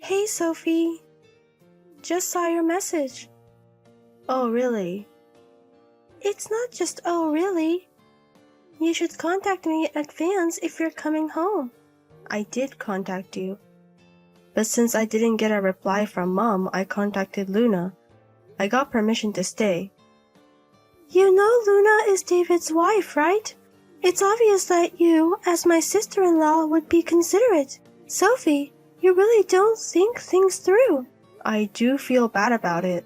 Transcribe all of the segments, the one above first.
Hey, Sophie. Just saw your message. Oh, really? It's not just oh, really. You should contact me in advance if you're coming home. I did contact you. But since I didn't get a reply from Mom, I contacted Luna. I got permission to stay. You know Luna is David's wife, right? It's obvious that you, as my sister-in-law, would be considerate. Sophie, you really don't think things through. I do feel bad about it.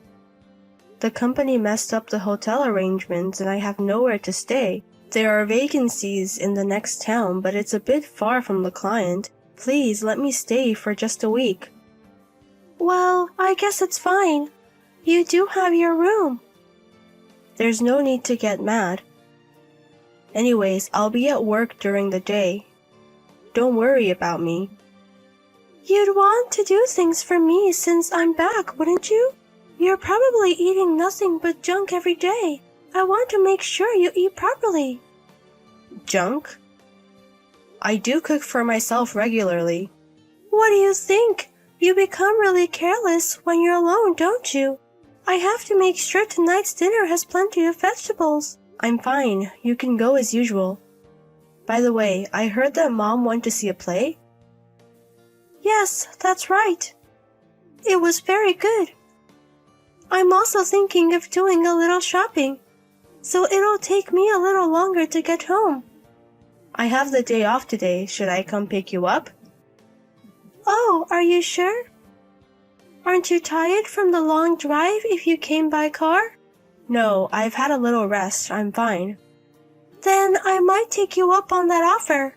The company messed up the hotel arrangements and I have nowhere to stay. There are vacancies in the next town, but it's a bit far from the client. Please let me stay for just a week. Well, I guess it's fine. You do have your room. There's no need to get mad. Anyways, I'll be at work during the day. Don't worry about me. You'd want to do things for me since I'm back, wouldn't you? You're probably eating nothing but junk every day. I want to make sure you eat properly. Junk? I do cook for myself regularly. What do you think? You become really careless when you're alone, don't you? I have to make sure tonight's dinner has plenty of vegetables. I'm fine. You can go as usual. By the way, I heard that Mom went to see a play? Yes, that's right. It was very good. I'm also thinking of doing a little shopping, so it'll take me a little longer to get home. I have the day off today. Should I come pick you up? Oh, are you sure? Aren't you tired from the long drive if you came by car? No, I've had a little rest. I'm fine. Then I might take you up on that offer.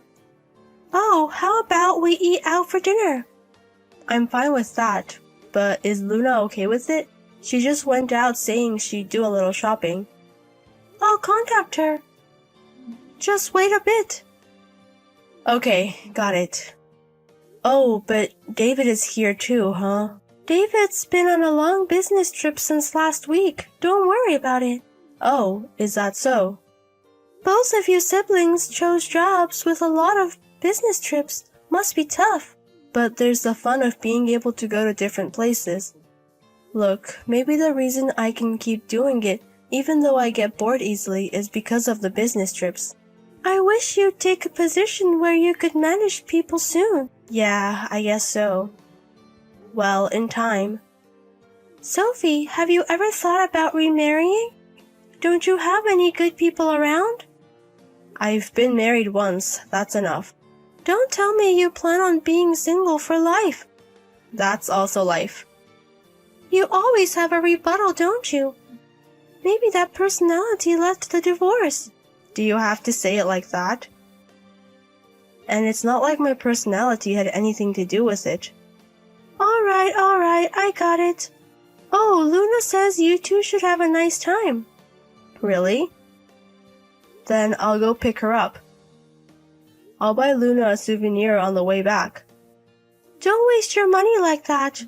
Oh, how about we eat out for dinner? I'm fine with that, but is Luna okay with it? She just went out saying she'd do a little shopping. I'll contact her. Just wait a bit. Okay, got it. Oh, but David is here too, huh? David's been on a long business trip since last week. Don't worry about it. Oh, is that so? Both of you siblings chose jobs with a lot of business trips. Must be tough. But there's the fun of being able to go to different places. Look, maybe the reason I can keep doing it, even though I get bored easily, is because of the business trips. I wish you'd take a position where you could manage people soon. Yeah, I guess so. Well, in time. Sophie, have you ever thought about remarrying? Don't you have any good people around? I've been married once, that's enough. Don't tell me you plan on being single for life. That's also life. You always have a rebuttal, don't you? Maybe that personality led to the divorce. Do you have to say it like that? And it's not like my personality had anything to do with it. Alright, I got it. Oh, Luna says you two should have a nice time. Really? Then I'll go pick her up. I'll buy Luna a souvenir on the way back. Don't waste your money like that.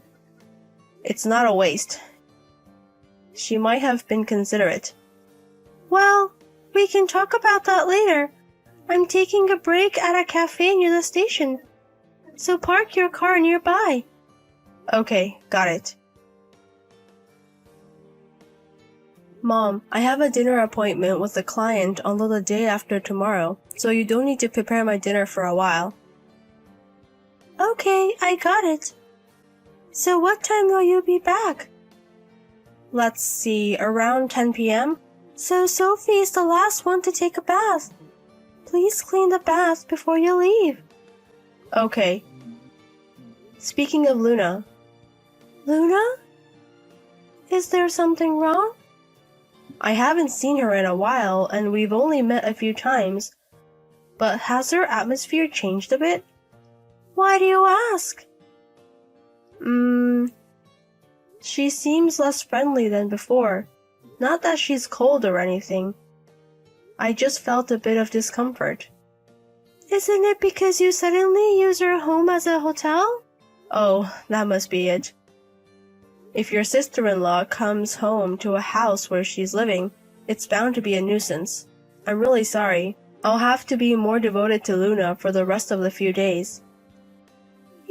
It's not a waste. She might have been considerate. Well, we can talk about that later. I'm taking a break at a cafe near the station, so park your car nearby. Okay, got it. Mom, I have a dinner appointment with a client on the day after tomorrow, so you don't need to prepare my dinner for a while. Okay, I got it. So what time will you be back? Let's see, around 10 p.m.? So Sophie is the last one to take a bath. Please clean the bath before you leave. Okay. Speaking of Luna. Luna? Is there something wrong? I haven't seen her in a while, and we've only met a few times. But has her atmosphere changed a bit? Why do you ask? She seems less friendly than before. Not that she's cold or anything. I just felt a bit of discomfort. Isn't it because you suddenly use her home as a hotel? Oh, that must be it. If your sister-in-law comes home to a house where she's living, it's bound to be a nuisance. I'm really sorry. I'll have to be more devoted to Luna for the rest of the few days.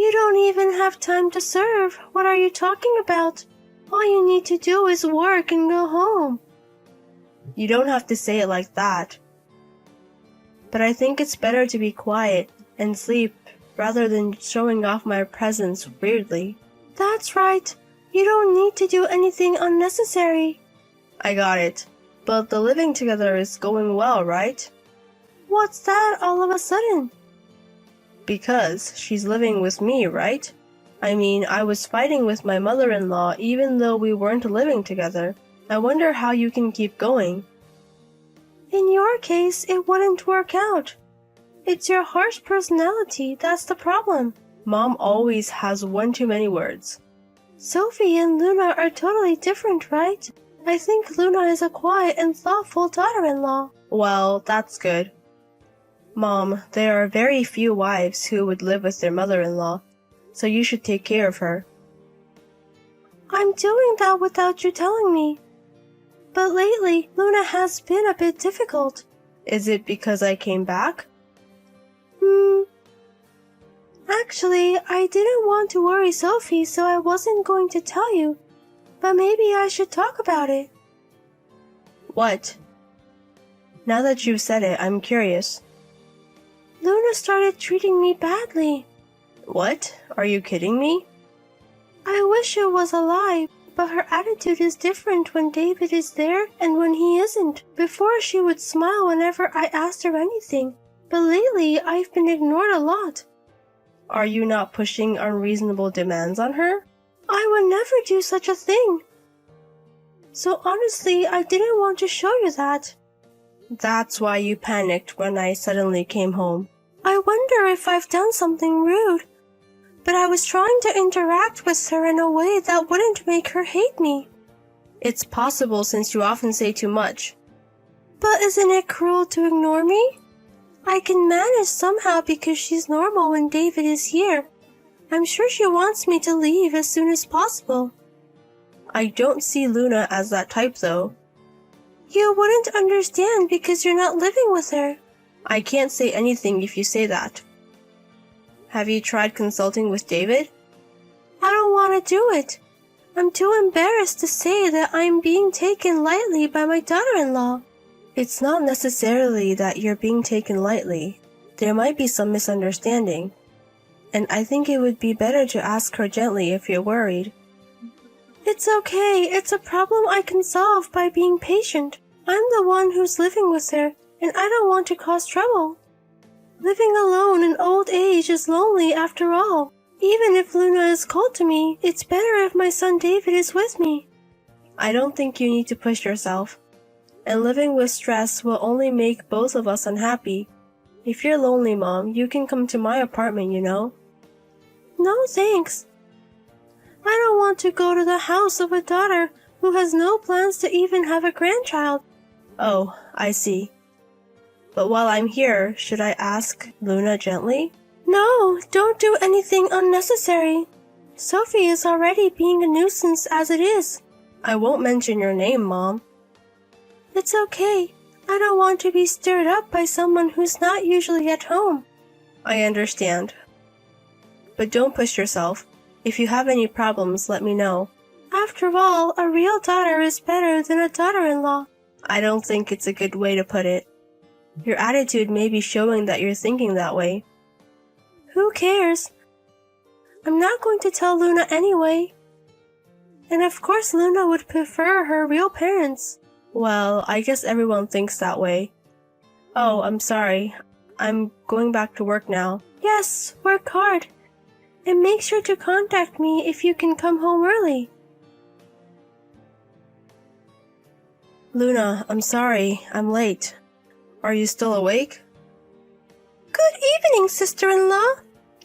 You don't even have time to serve. What are you talking about? All you need to do is work and go home. You don't have to say it like that. But I think it's better to be quiet and sleep rather than showing off my presence weirdly. That's right. You don't need to do anything unnecessary. I got it. But the living together is going well, right? What's that all of a sudden? Because she's living with me, right? I mean, I was fighting with my mother-in-law even though we weren't living together. I wonder how you can keep going. In your case, it wouldn't work out. It's your harsh personality that's the problem. Mom always has one too many words. Sophie and Luna are totally different, right? I think Luna is a quiet and thoughtful daughter-in-law. Well, that's good. Mom, there are very few wives who would live with their mother-in-law, so you should take care of her. I'm doing that without you telling me. But lately, Luna has been a bit difficult. Is it because I came back? Actually, I didn't want to worry Sophie, so I wasn't going to tell you. But maybe I should talk about it. What? Now that you've said it, I'm curious. Luna started treating me badly. What? Are you kidding me? I wish it was a lie, but her attitude is different when David is there and when he isn't. Before she would smile whenever I asked her anything, but lately I've been ignored a lot. Are you not pushing unreasonable demands on her? I would never do such a thing. So honestly, I didn't want to show you that. That's why you panicked when I suddenly came home. I wonder if I've done something rude. But I was trying to interact with her in a way that wouldn't make her hate me. It's possible since you often say too much. But isn't it cruel to ignore me? I can manage somehow because she's normal when David is here. I'm sure she wants me to leave as soon as possible. I don't see Luna as that type though. You wouldn't understand because you're not living with her. I can't say anything if you say that. Have you tried consulting with David? I don't want to do it. I'm too embarrassed to say that I'm being taken lightly by my daughter-in-law. It's not necessarily that you're being taken lightly. There might be some misunderstanding. And I think it would be better to ask her gently if you're worried. It's okay. It's a problem I can solve by being patient. I'm the one who's living with her, and I don't want to cause trouble. Living alone in old age is lonely after all. Even if Luna is cold to me, it's better if my son David is with me. I don't think you need to push yourself. And living with stress will only make both of us unhappy. If you're lonely, Mom, you can come to my apartment, you know. No, thanks. I don't want to go to the house of a daughter who has no plans to even have a grandchild. Oh, I see. But while I'm here, should I ask Luna gently? No, don't do anything unnecessary. Sophie is already being a nuisance as it is. I won't mention your name, Mom. It's okay. I don't want to be stirred up by someone who's not usually at home. I understand. But don't push yourself. If you have any problems, let me know. After all, a real daughter is better than a daughter-in-law. I don't think it's a good way to put it. Your attitude may be showing that you're thinking that way. Who cares? I'm not going to tell Luna anyway. And of course Luna would prefer her real parents. Well, I guess everyone thinks that way. Oh, I'm sorry. I'm going back to work now. Yes, work hard. And make sure to contact me if you can come home early. Luna, I'm sorry. I'm late. Are you still awake? Good evening, sister-in-law.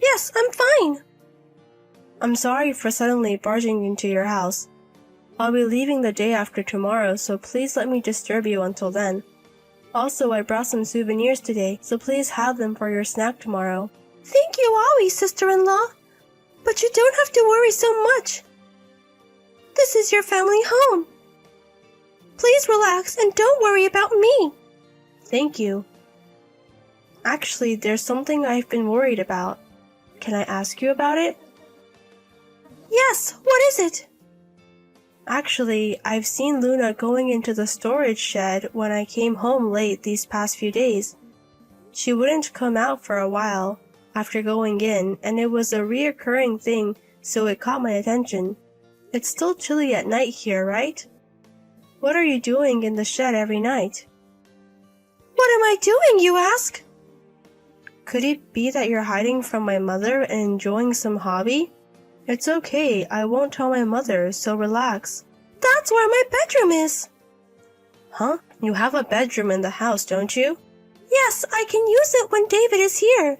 Yes, I'm fine. I'm sorry for suddenly barging into your house. I'll be leaving the day after tomorrow, so please let me disturb you until then. Also, I brought some souvenirs today, so please have them for your snack tomorrow. Thank you always, sister-in-law. But you don't have to worry so much. This is your family home. Please relax and don't worry about me. Thank you. Actually, there's something I've been worried about. Can I ask you about it? Yes, what is it? Actually, I've seen Luna going into the storage shed when I came home late these past few days. She wouldn't come out for a while after going in, and it was a reoccurring thing, so it caught my attention. It's still chilly at night here, right? What are you doing in the shed every night? What am I doing, you ask? Could it be that you're hiding from my mother and enjoying some hobby? It's okay, I won't tell my mother, so relax. That's where my bedroom is. Huh? You have a bedroom in the house, don't you? Yes, I can use it when David is here.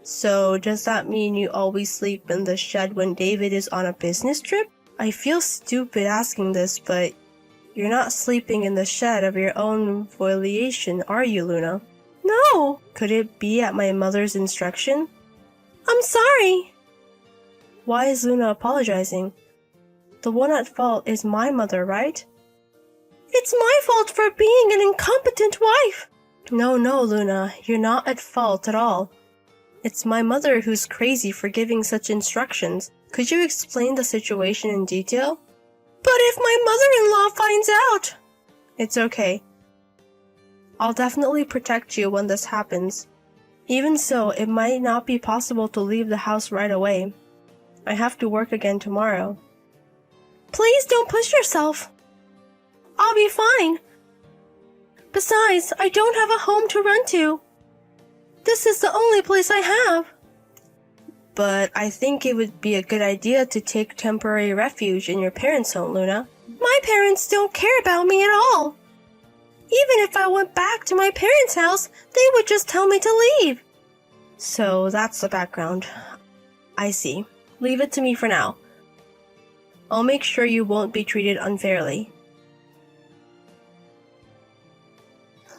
So, does that mean you always sleep in the shed when David is on a business trip? I feel stupid asking this, but you're not sleeping in the shed of your own volition, are you, Luna? No. Could it be at my mother's instruction? I'm sorry. Why is Luna apologizing? The one at fault is my mother, right? It's my fault for being an incompetent wife. No, Luna, you're not at fault at all. It's my mother who's crazy for giving such instructions. Could you explain the situation in detail? But if my mother-in-law finds out... It's okay. I'll definitely protect you when this happens. Even so, it might not be possible to leave the house right away. I have to work again tomorrow. Please don't push yourself. I'll be fine. Besides, I don't have a home to run to. This is the only place I have. But I think it would be a good idea to take temporary refuge in your parents' home, Luna. My parents don't care about me at all. Even if I went back to my parents' house, they would just tell me to leave. So that's the background. I see. Leave it to me for now. I'll make sure you won't be treated unfairly.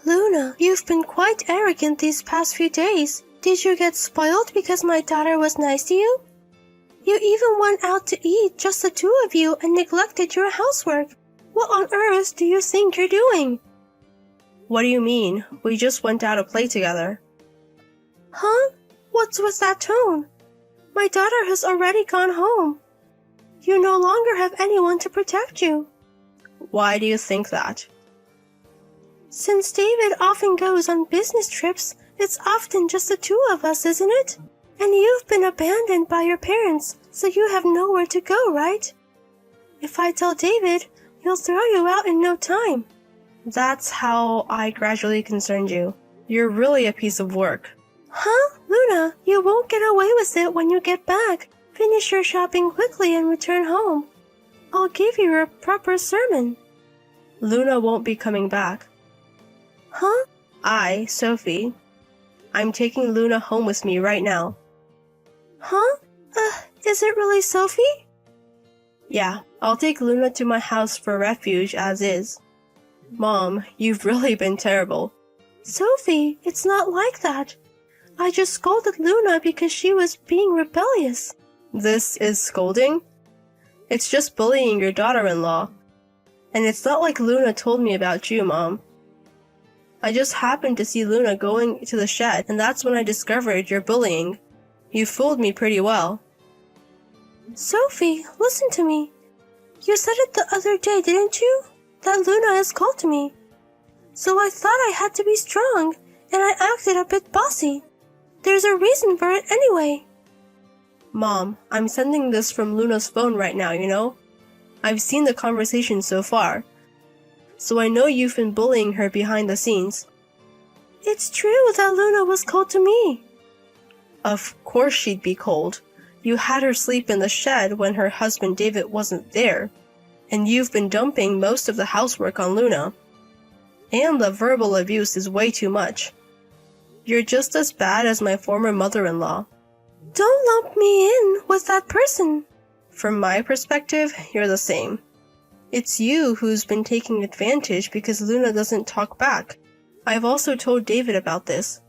Luna, you've been quite arrogant these past few days. Did you get spoiled because my daughter was nice to you? You even went out to eat, just the two of you, and neglected your housework. What on earth do you think you're doing? What do you mean? We just went out to play together. Huh? What's with that tone? My daughter has already gone home. You no longer have anyone to protect you. Why do you think that? Since David often goes on business trips, it's often just the two of us, isn't it? And you've been abandoned by your parents, so you have nowhere to go, right? If I tell David, he'll throw you out in no time. That's how I gradually concerned you. You're really a piece of work. Huh? Luna, you won't get away with it when you get back. Finish your shopping quickly and return home. I'll give you a proper sermon. Luna won't be coming back. Huh? Sophie. I'm taking Luna home with me right now. Huh? Is it really Sophie? Yeah, I'll take Luna to my house for refuge as is. Mom, you've really been terrible. Sophie, it's not like that. I just scolded Luna because she was being rebellious. This is scolding? It's just bullying your daughter-in-law. And it's not like Luna told me about you, Mom. I just happened to see Luna going to the shed, and that's when I discovered your bullying. You fooled me pretty well. Sophie, listen to me. You said it the other day, didn't you? That Luna is cold to me. So I thought I had to be strong, and I acted a bit bossy. There's a reason for it anyway. Mom, I'm sending this from Luna's phone right now, you know? I've seen the conversation so far. So I know you've been bullying her behind the scenes. It's true that Luna was cold to me. Of course she'd be cold. You had her sleep in the shed when her husband David wasn't there. And you've been dumping most of the housework on Luna. And the verbal abuse is way too much. You're just as bad as my former mother-in-law. Don't lump me in with that person. From my perspective, you're the same. It's you who's been taking advantage because Luna doesn't talk back. I've also told David about this.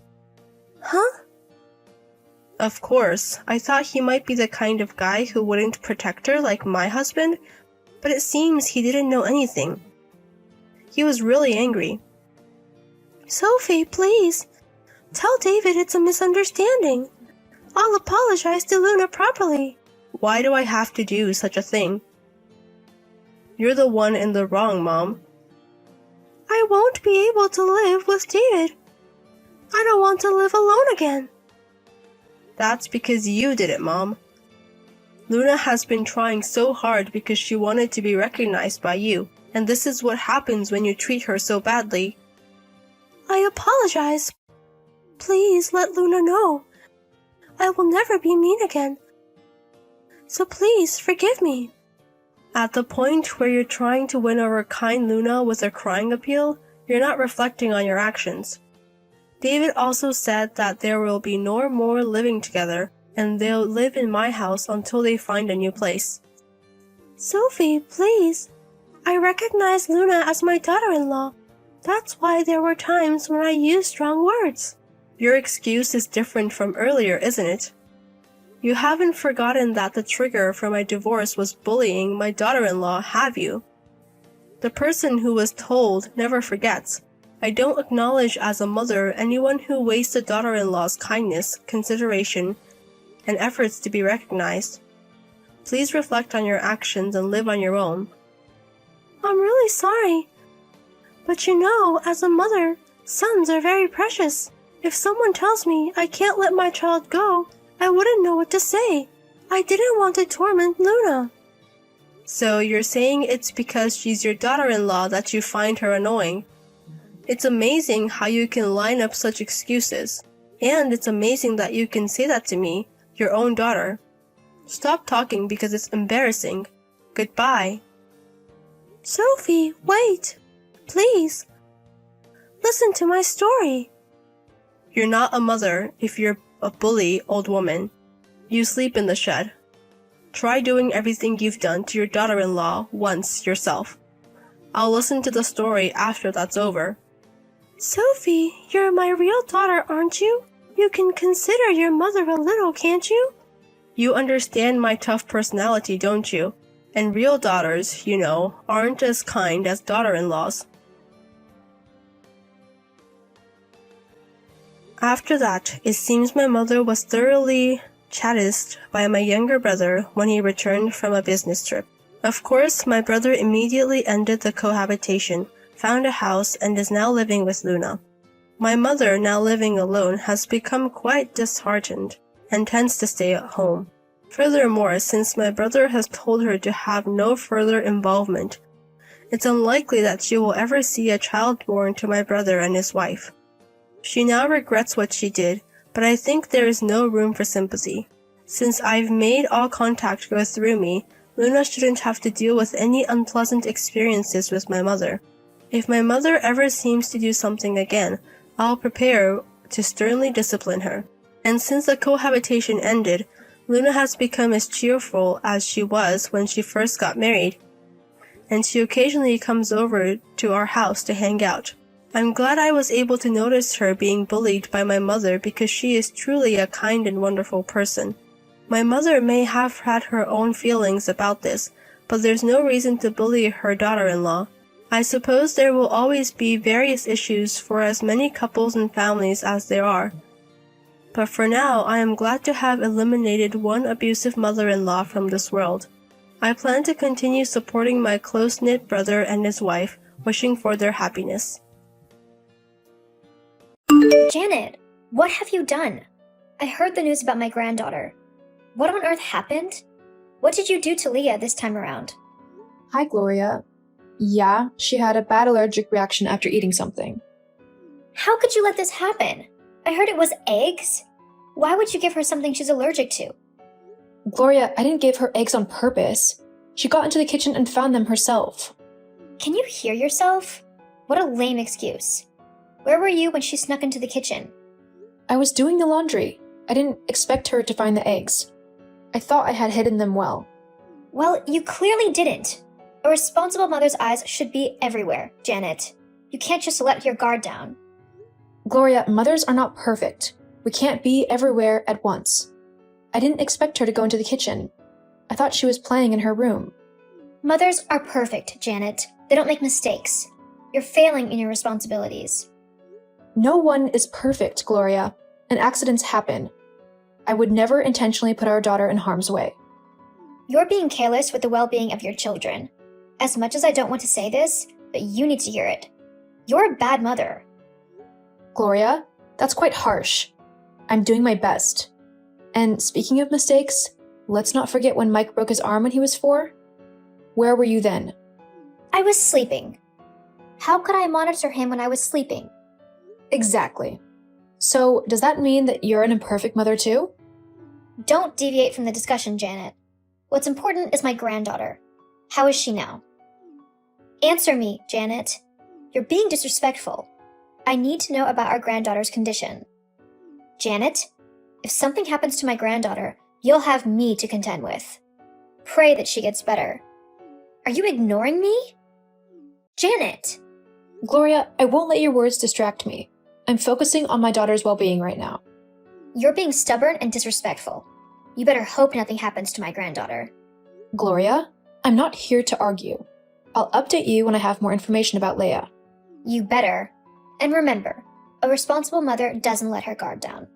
Huh? Of course, I thought he might be the kind of guy who wouldn't protect her like my husband, but it seems he didn't know anything. He was really angry. Sophie, please. Tell David it's a misunderstanding. I'll apologize to Luna properly. Why do I have to do such a thing? You're the one in the wrong, Mom. I won't be able to live with David. I don't want to live alone again. That's because you did it, Mom. Luna has been trying so hard because she wanted to be recognized by you, and this is what happens when you treat her so badly. I apologize. Please let Luna know. I will never be mean again. So please forgive me. At the point where you're trying to win over kind Luna with a crying appeal, you're not reflecting on your actions. David also said that there will be no more living together, and they'll live in my house until they find a new place. Sophie, please. I recognize Luna as my daughter-in-law. That's why there were times when I used strong words. Your excuse is different from earlier, isn't it? You haven't forgotten that the trigger for my divorce was bullying my daughter-in-law, have you? The person who was told never forgets. I don't acknowledge as a mother anyone who wastes a daughter-in-law's kindness, consideration, and efforts to be recognized. Please reflect on your actions and live on your own. I'm really sorry. But you know, as a mother, sons are very precious. If someone tells me I can't let my child go, I wouldn't know what to say. I didn't want to torment Luna. So you're saying it's because she's your daughter-in-law that you find her annoying. It's amazing how you can line up such excuses. And it's amazing that you can say that to me, your own daughter. Stop talking because it's embarrassing. Goodbye. Sophie, wait. Please. Listen to my story. You're not a mother if you're a bully old woman. You sleep in the shed. Try doing everything you've done to your daughter-in-law once yourself. I'll listen to the story after that's over. Sophie, you're my real daughter, aren't you? You can consider your mother a little, can't you? You understand my tough personality, don't you? And real daughters, you know, aren't as kind as daughter-in-laws. After that, it seems my mother was thoroughly chastised by my younger brother when he returned from a business trip. Of course, my brother immediately ended the cohabitation, found a house, and is now living with Luna. My mother, now living alone, has become quite disheartened and tends to stay at home. Furthermore, since my brother has told her to have no further involvement, it's unlikely that she will ever see a child born to my brother and his wife. She now regrets what she did, but I think there is no room for sympathy. Since I've made all contact go through me, Luna shouldn't have to deal with any unpleasant experiences with my mother. If my mother ever seems to do something again, I'll prepare to sternly discipline her. And since the cohabitation ended, Luna has become as cheerful as she was when she first got married, and she occasionally comes over to our house to hang out. I'm glad I was able to notice her being bullied by my mother because she is truly a kind and wonderful person. My mother may have had her own feelings about this, but there's no reason to bully her daughter-in-law. I suppose there will always be various issues for as many couples and families as there are. But for now, I am glad to have eliminated one abusive mother-in-law from this world. I plan to continue supporting my close-knit brother and his wife, wishing for their happiness. Janet, what have you done? I heard the news about my granddaughter. What on earth happened? What did you do to Leah this time around? Hi, Gloria. Yeah, she had a bad allergic reaction after eating something. How could you let this happen? I heard it was eggs. Why would you give her something she's allergic to? Gloria, I didn't give her eggs on purpose. She got into the kitchen and found them herself. Can you hear yourself? What a lame excuse. Where were you when she snuck into the kitchen? I was doing the laundry. I didn't expect her to find the eggs. I thought I had hidden them well. Well, you clearly didn't. A responsible mother's eyes should be everywhere, Janet. You can't just let your guard down. Gloria, mothers are not perfect. We can't be everywhere at once. I didn't expect her to go into the kitchen. I thought she was playing in her room. Mothers are perfect, Janet. They don't make mistakes. You're failing in your responsibilities. No one is perfect, Gloria, and accidents happen. I would never intentionally put our daughter in harm's way. You're being careless with the well-being of your children. As much as I don't want to say this, but you need to hear it. You're a bad mother. Gloria, that's quite harsh. I'm doing my best. And speaking of mistakes, let's not forget when Mike broke his arm when he was 4. Where were you then? I was sleeping. How could I monitor him when I was sleeping? Exactly. So, does that mean that you're an imperfect mother too? Don't deviate from the discussion, Janet. What's important is my granddaughter. How is she now? Answer me, Janet. You're being disrespectful. I need to know about our granddaughter's condition. Janet, if something happens to my granddaughter, you'll have me to contend with. Pray that she gets better. Are you ignoring me? Janet! Gloria, I won't let your words distract me. I'm focusing on my daughter's well-being right now. You're being stubborn and disrespectful. You better hope nothing happens to my granddaughter. Gloria, I'm not here to argue. I'll update you when I have more information about Leia. You better. And remember, a responsible mother doesn't let her guard down.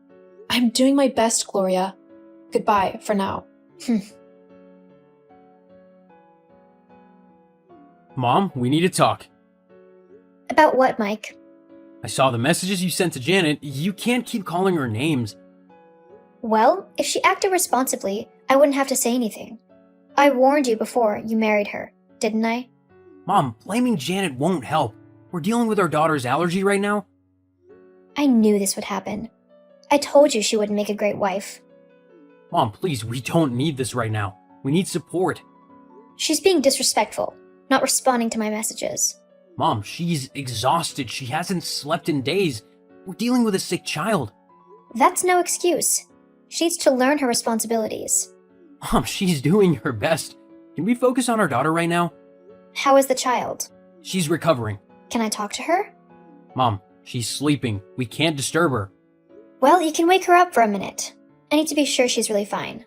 I'm doing my best, Gloria. Goodbye for now. Mom, we need to talk. About what, Mike? I saw the messages you sent to Janet. You can't keep calling her names. Well, if she acted responsibly, I wouldn't have to say anything. I warned you before you married her, didn't I? Mom, blaming Janet won't help. We're dealing with our daughter's allergy right now. I knew this would happen. I told you she wouldn't make a great wife. Mom, please, we don't need this right now. We need support. She's being disrespectful, not responding to my messages. Mom, she's exhausted. She hasn't slept in days. We're dealing with a sick child. That's no excuse. She needs to learn her responsibilities. Mom, she's doing her best. Can we focus on our daughter right now? How is the child? She's recovering. Can I talk to her? Mom, she's sleeping. We can't disturb her. Well, you can wake her up for a minute. I need to be sure she's really fine.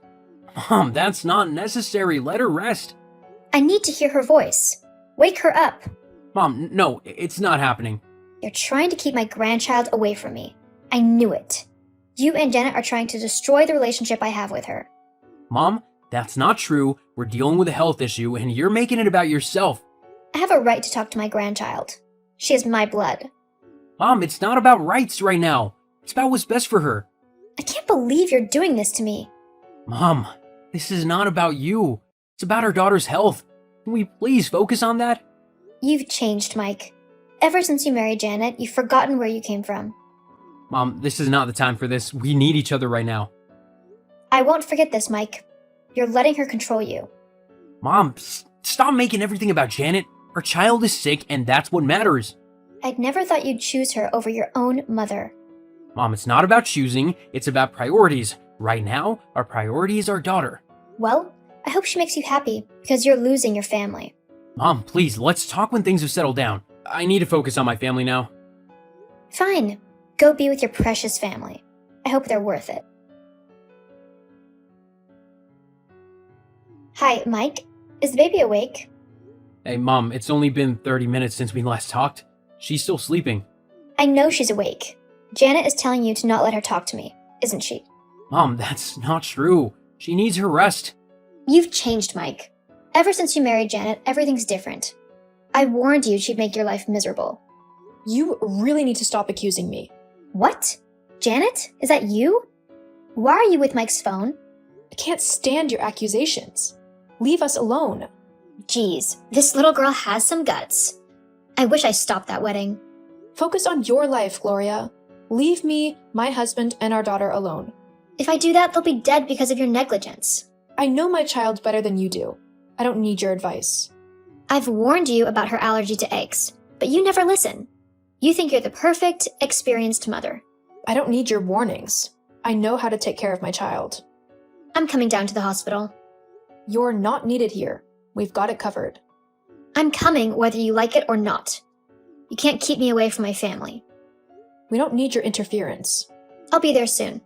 Mom, that's not necessary. Let her rest. I need to hear her voice. Wake her up. Mom, no, it's not happening. You're trying to keep my grandchild away from me. I knew it. You and Janet are trying to destroy the relationship I have with her. Mom, that's not true. We're dealing with a health issue, and you're making it about yourself. I have a right to talk to my grandchild. She is my blood. Mom, it's not about rights right now. It's about what's best for her. I can't believe you're doing this to me. Mom, this is not about you. It's about our daughter's health. Can we please focus on that? You've changed, Mike. Ever since you married Janet, you've forgotten where you came from. Mom, this is not the time for this. We need each other right now. I won't forget this, Mike. You're letting her control you. Mom, stop making everything about Janet. Our child is sick, and that's what matters. I'd never thought you'd choose her over your own mother. Mom, it's not about choosing. It's about priorities. Right now, our priority is our daughter. Well, I hope she makes you happy, because you're losing your family. Mom, please, let's talk when things have settled down. I need to focus on my family now. Fine. Go be with your precious family. I hope they're worth it. Hi, Mike. Is the baby awake? Hey, Mom, it's only been 30 minutes since we last talked. She's still sleeping. I know she's awake. Janet is telling you to not let her talk to me, isn't she? Mom, that's not true. She needs her rest. You've changed, Mike. Ever since you married Janet, everything's different. I warned you she'd make your life miserable. You really need to stop accusing me. What? Janet? Is that you? Why are you with Mike's phone? I can't stand your accusations. Leave us alone. Geez, this little girl has some guts. I wish I stopped that wedding. Focus on your life, Gloria. Leave me, my husband, and our daughter alone. If I do that, they'll be dead because of your negligence. I know my child better than you do. I don't need your advice. I've warned you about her allergy to eggs, but you never listen. You think you're the perfect, experienced mother. I don't need your warnings. I know how to take care of my child. I'm coming down to the hospital. You're not needed here. We've got it covered. I'm coming whether you like it or not. You can't keep me away from my family. We don't need your interference. I'll be there soon.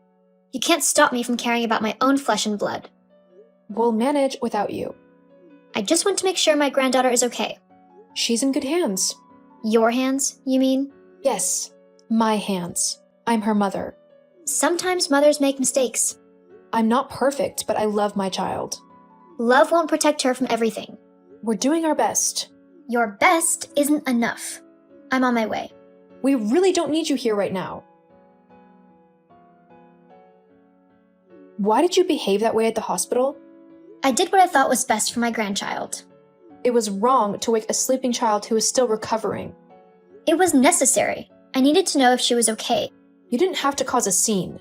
You can't stop me from caring about my own flesh and blood. We'll manage without you. I just want to make sure my granddaughter is okay. She's in good hands. Your hands, you mean? Yes, my hands. I'm her mother. Sometimes mothers make mistakes. I'm not perfect, but I love my child. Love won't protect her from everything. We're doing our best. Your best isn't enough. I'm on my way. We really don't need you here right now. Why did you behave that way at the hospital? I did what I thought was best for my grandchild. It was wrong to wake a sleeping child who is still recovering. It was necessary. I needed to know if she was okay. You didn't have to cause a scene.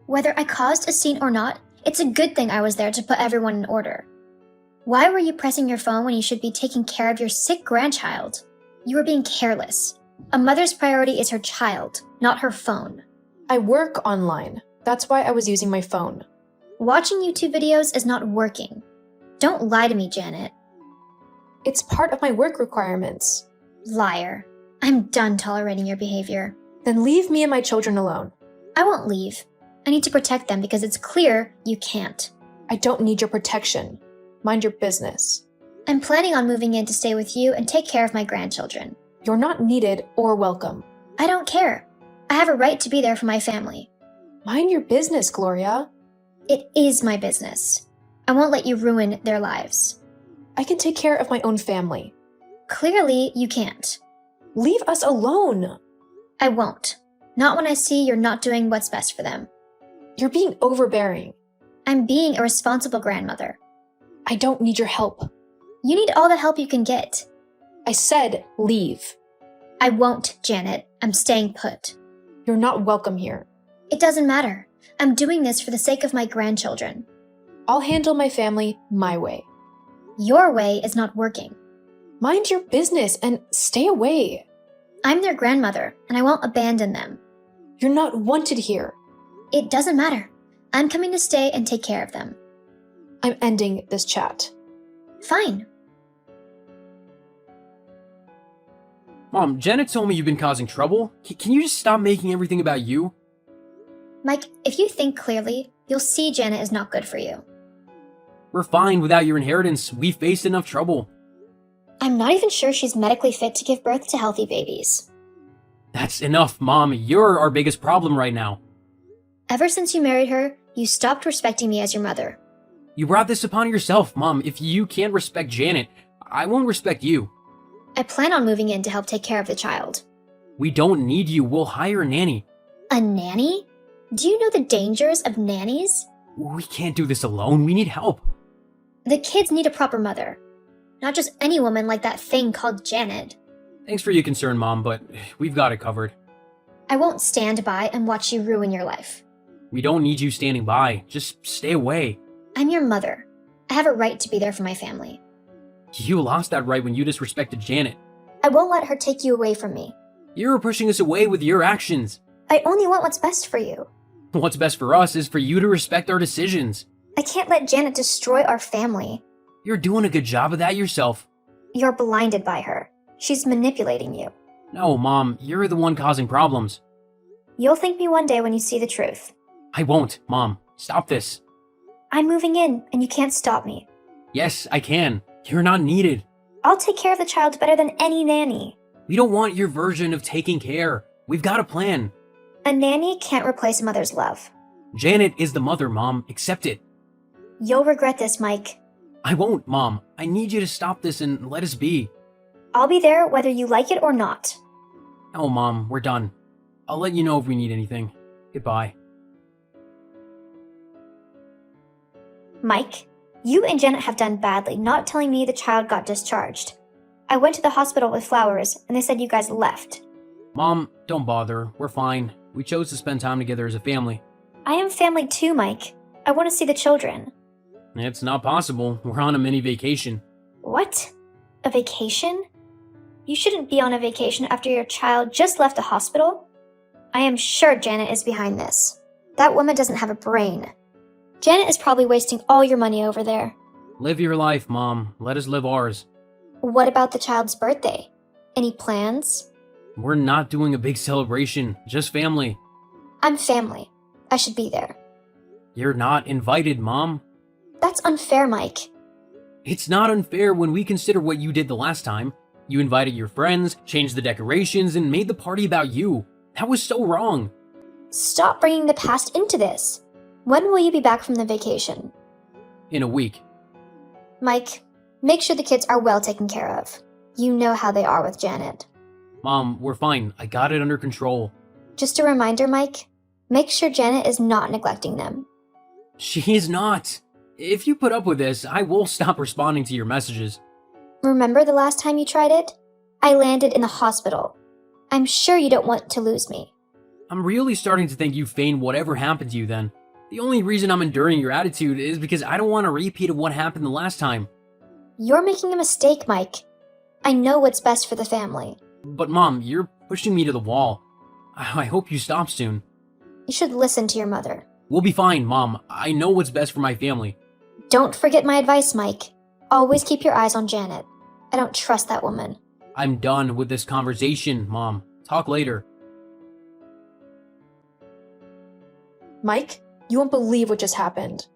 Whether I caused a scene or not, it's a good thing I was there to put everyone in order. Why were you pressing your phone when you should be taking care of your sick grandchild? You were being careless. A mother's priority is her child, not her phone. I work online. That's why I was using my phone. Watching YouTube videos is not working. Don't lie to me, Janet. It's part of my work requirements. Liar. I'm done tolerating your behavior. Then leave me and my children alone. I won't leave. I need to protect them because it's clear you can't. I don't need your protection. Mind your business. I'm planning on moving in to stay with you and take care of my grandchildren. You're not needed or welcome. I don't care. I have a right to be there for my family. Mind your business, Gloria. It is my business. I won't let you ruin their lives. I can take care of my own family. Clearly, you can't. Leave us alone. I won't. Not when I see you're not doing what's best for them. You're being overbearing. I'm being a responsible grandmother. I don't need your help. You need all the help you can get. I said leave. I won't, Janet. I'm staying put. You're not welcome here. It doesn't matter. I'm doing this for the sake of my grandchildren. I'll handle my family my way. Your way is not working. Mind your business and stay away. I'm their grandmother, and I won't abandon them. You're not wanted here. It doesn't matter. I'm coming to stay and take care of them. I'm ending this chat. Fine. Mom, Janet told me you've been causing trouble. Can you just stop making everything about you? Mike, if you think clearly, you'll see Janet is not good for you. We're fine without your inheritance. We've faced enough trouble. I'm not even sure she's medically fit to give birth to healthy babies. That's enough, Mom. You're our biggest problem right now. Ever since you married her, you stopped respecting me as your mother. You brought this upon yourself, Mom. If you can't respect Janet, I won't respect you. I plan on moving in to help take care of the child. We don't need you. We'll hire a nanny. A nanny? Do you know the dangers of nannies? We can't do this alone. We need help. The kids need a proper mother. Not just any woman like that thing called Janet. Thanks for your concern, Mom, but we've got it covered. I won't stand by and watch you ruin your life. We don't need you standing by. Just stay away. I'm your mother. I have a right to be there for my family. You lost that right when you disrespected Janet. I won't let her take you away from me. You're pushing us away with your actions. I only want what's best for you. What's best for us is for you to respect our decisions. I can't let Janet destroy our family. You're doing a good job of that yourself. You're blinded by her. She's manipulating you. No, Mom, you're the one causing problems. You'll thank me one day when you see the truth. I won't, Mom. Stop this. I'm moving in, and you can't stop me. Yes, I can. You're not needed. I'll take care of the child better than any nanny. We don't want your version of taking care. We've got a plan. A nanny can't replace a mother's love. Janet is the mother, Mom. Accept it. You'll regret this, Mike. I won't, Mom. I need you to stop this and let us be. I'll be there whether you like it or not. No, Mom, we're done. I'll let you know if we need anything. Goodbye. Mike, you and Janet have done badly not telling me the child got discharged. I went to the hospital with flowers, and they said you guys left. Mom, don't bother. We're fine. We chose to spend time together as a family. I am family too, Mike. I want to see the children. It's not possible. We're on a mini vacation. What? A vacation? You shouldn't be on a vacation after your child just left the hospital. I am sure Janet is behind this. That woman doesn't have a brain. Janet is probably wasting all your money over there. Live your life, Mom. Let us live ours. What about the child's birthday? Any plans? We're not doing a big celebration, just family. I'm family. I should be there. You're not invited, Mom. That's unfair, Mike. It's not unfair when we consider what you did the last time. You invited your friends, changed the decorations, and made the party about you. That was so wrong. Stop bringing the past into this. When will you be back from the vacation? In a week. Mike, make sure the kids are well taken care of. You know how they are with Janet. Mom, we're fine. I got it under control. Just a reminder, Mike, make sure Janet is not neglecting them. She is not. If you put up with this, I will stop responding to your messages. Remember the last time you tried it? I landed in the hospital. I'm sure you don't want to lose me. I'm really starting to think you feigned whatever happened to you then. The only reason I'm enduring your attitude is because I don't want a repeat of what happened the last time. You're making a mistake, Mike. I know what's best for the family. But Mom, you're pushing me to the wall. I hope you stop soon. You should listen to your mother. We'll be fine, Mom. I know what's best for my family. Don't forget my advice, Mike. Always keep your eyes on Janet. I don't trust that woman. I'm done with this conversation, Mom. Talk later. Mike, you won't believe what just happened.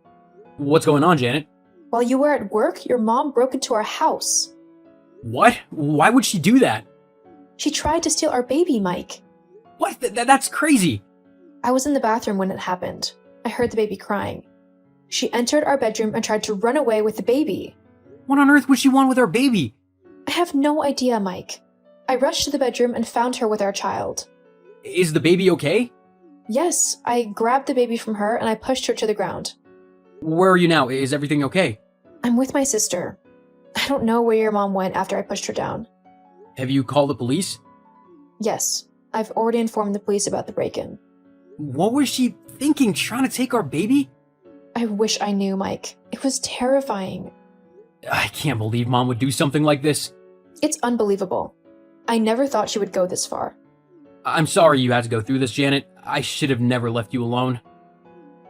What's going on, Janet? While you were at work, your mom broke into our house. What? Why would she do that? She tried to steal our baby, Mike. What? That's crazy. I was in the bathroom when it happened. I heard the baby crying. She entered our bedroom and tried to run away with the baby. What on earth would she want with our baby? I have no idea, Mike. I rushed to the bedroom and found her with our child. Is the baby okay? Yes, I grabbed the baby from her and I pushed her to the ground. Where are you now? Is everything okay? I'm with my sister. I don't know where your mom went after I pushed her down. Have you called the police? Yes, I've already informed the police about the break-in. What was she thinking, trying to take our baby? I wish I knew, Mike. It was terrifying. I can't believe Mom would do something like this. It's unbelievable. I never thought she would go this far. I'm sorry you had to go through this, Janet. I should have never left you alone.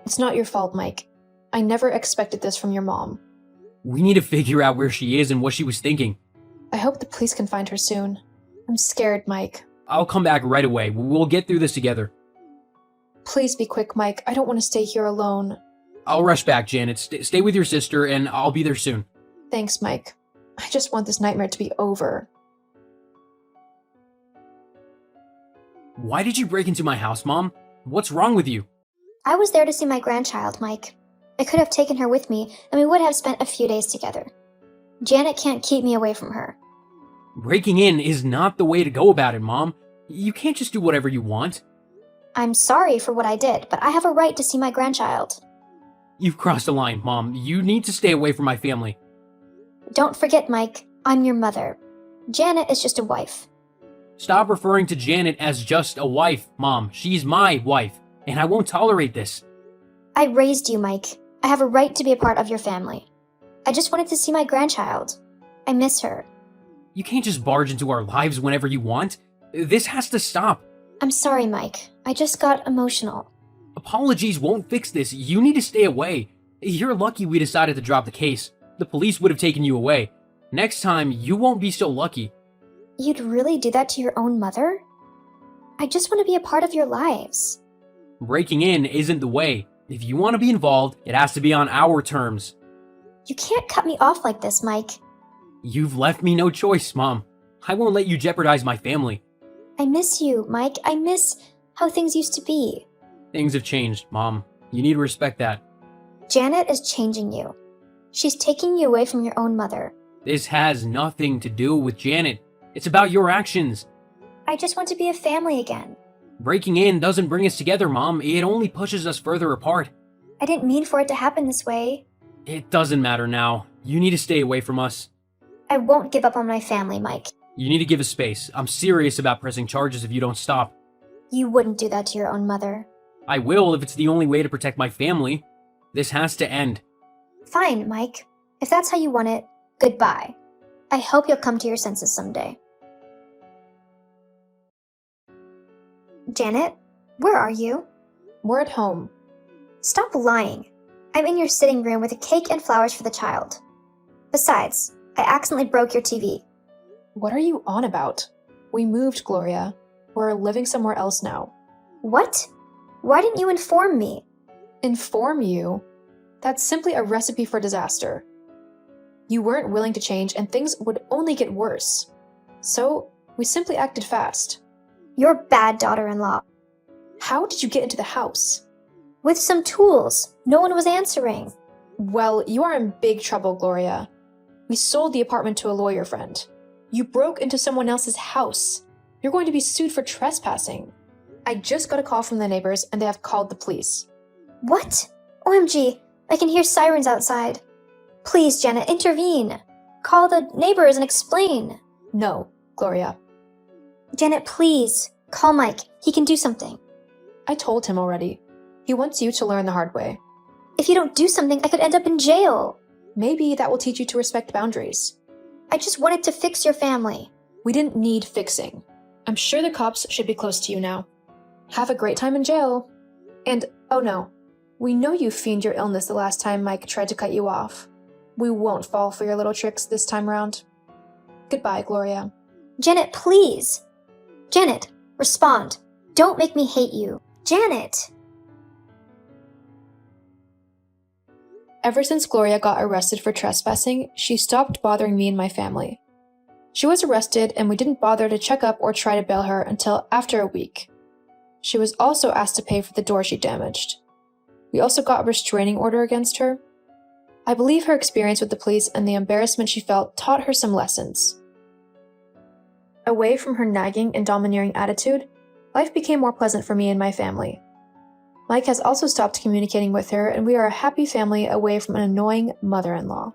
It's not your fault, Mike. I never expected this from your mom. We need to figure out where she is and what she was thinking. I hope the police can find her soon. I'm scared, Mike. I'll come back right away. We'll get through this together. Please be quick, Mike. I don't want to stay here alone. I'll rush back, Janet. Stay with your sister, and I'll be there soon. Thanks, Mike. I just want this nightmare to be over. Why did you break into my house, Mom? What's wrong with you? I was there to see my grandchild, Mike. I could have taken her with me, and we would have spent a few days together. Janet can't keep me away from her. Breaking in is not the way to go about it, Mom. You can't just do whatever you want. I'm sorry for what I did, but I have a right to see my grandchild. You've crossed a line, Mom. You need to stay away from my family. Don't forget, Mike, I'm your mother. Janet is just a wife. Stop referring to Janet as just a wife, Mom. She's my wife, and I won't tolerate this. I raised you, Mike. I have a right to be a part of your family. I just wanted to see my grandchild. I miss her. You can't just barge into our lives whenever you want. This has to stop. I'm sorry, Mike. I just got emotional. Apologies won't fix this. You need to stay away. You're lucky we decided to drop the case. The police would have taken you away. Next time, you won't be so lucky. You'd really do that to your own mother? I just want to be a part of your lives. Breaking in isn't the way. If you want to be involved, it has to be on our terms. You can't cut me off like this, Mike. You've left me no choice, Mom. I won't let you jeopardize my family. I miss you, Mike. I miss how things used to be. Things have changed, Mom. You need to respect that. Janet is changing you. She's taking you away from your own mother. This has nothing to do with Janet. It's about your actions. I just want to be a family again. Breaking in doesn't bring us together, Mom. It only pushes us further apart. I didn't mean for it to happen this way. It doesn't matter now. You need to stay away from us. I won't give up on my family, Mike. You need to give us space. I'm serious about pressing charges if you don't stop. You wouldn't do that to your own mother. I will if it's the only way to protect my family. This has to end. Fine, Mike. If that's how you want it, goodbye. I hope you'll come to your senses someday. Janet, where are you? We're at home. Stop lying. I'm in your sitting room with a cake and flowers for the child. Besides, I accidentally broke your TV. What are you on about? We moved, Gloria. We're living somewhere else now. What? Why didn't you inform me? Inform you? That's simply a recipe for disaster. You weren't willing to change and things would only get worse. So, we simply acted fast. You're a bad daughter-in-law. How did you get into the house? With some tools. No one was answering. Well, you are in big trouble, Gloria. We sold the apartment to a lawyer friend. You broke into someone else's house. You're going to be sued for trespassing. I just got a call from the neighbors and they have called the police. What? OMG, I can hear sirens outside. Please, Janet, intervene. Call the neighbors and explain. No, Gloria. Janet, please. Call Mike. He can do something. I told him already. He wants you to learn the hard way. If you don't do something, I could end up in jail. Maybe that will teach you to respect boundaries. I just wanted to fix your family. We didn't need fixing. I'm sure the cops should be close to you now. Have a great time in jail. And, oh no, we know you feigned your illness the last time Mike tried to cut you off. We won't fall for your little tricks this time round. Goodbye, Gloria. Janet, please. Janet, respond. Don't make me hate you. Janet! Ever since Gloria got arrested for trespassing, she stopped bothering me and my family. She was arrested and we didn't bother to check up or try to bail her until after a week. She was also asked to pay for the door she damaged. We also got a restraining order against her. I believe her experience with the police and the embarrassment she felt taught her some lessons. Away from her nagging and domineering attitude, life became more pleasant for me and my family. Mike has also stopped communicating with her, and we are a happy family away from an annoying mother-in-law.